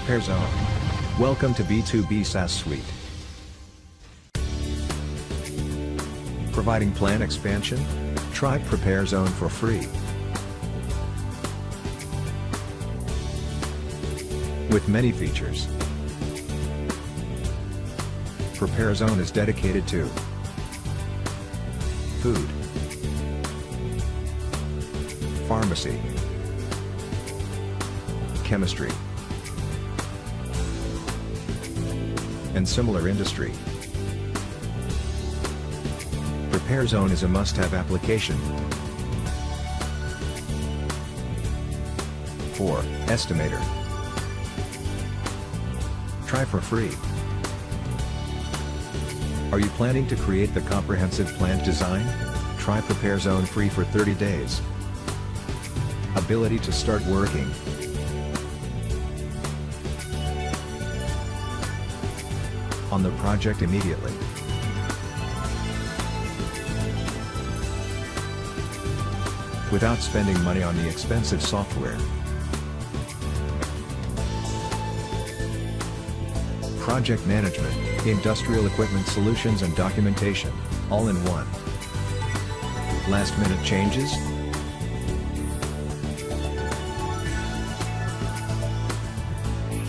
prepare.zone. Welcome to B2B SaaS Suite. Providing plan expansion? Try prepare.zone for free. With many features. Prepare.zone is dedicated to food, pharmacy, chemistry, and similar industry. Prepare.zone is a must-have application for Estimator. Try for free. Are you planning to create the comprehensive plant design? Try Prepare.zone free for 30 days. Ability to start working. On the project immediately. Without spending money on the expensive software. Project management, industrial equipment solutions and documentation, all in one. Last minute changes?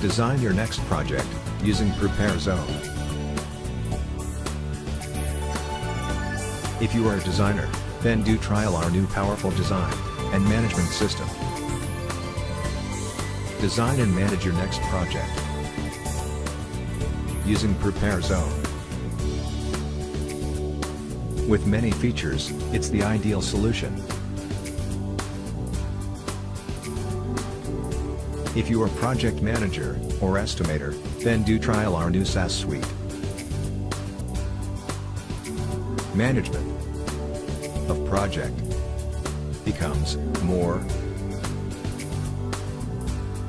Design your next project, using Prepare.zone. If you are a designer, then do trial our new powerful design and management system. Design and manage your next project using Prepare.zone. With many features, it's the ideal solution. If you are project manager or estimator, then do trial our new SaaS suite. Management of project becomes more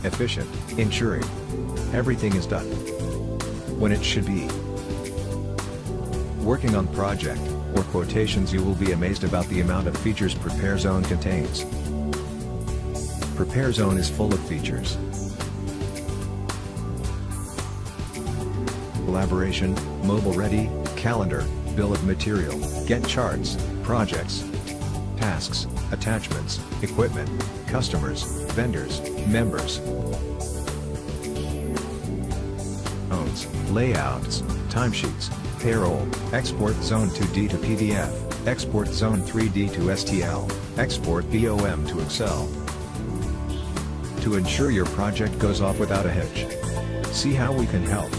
efficient, ensuring everything is done when it should be. Working on project or quotations, you will be amazed about the amount of features Prepare.zone contains. Prepare.zone is full of features. Collaboration, mobile ready, calendar, bill of material, get charts, projects, tasks, attachments, equipment, customers, vendors, members, owns, layouts, timesheets, payroll, export zone 2D to PDF, export zone 3D to STL, export BOM to Excel. To ensure your project goes off without a hitch. See how we can help.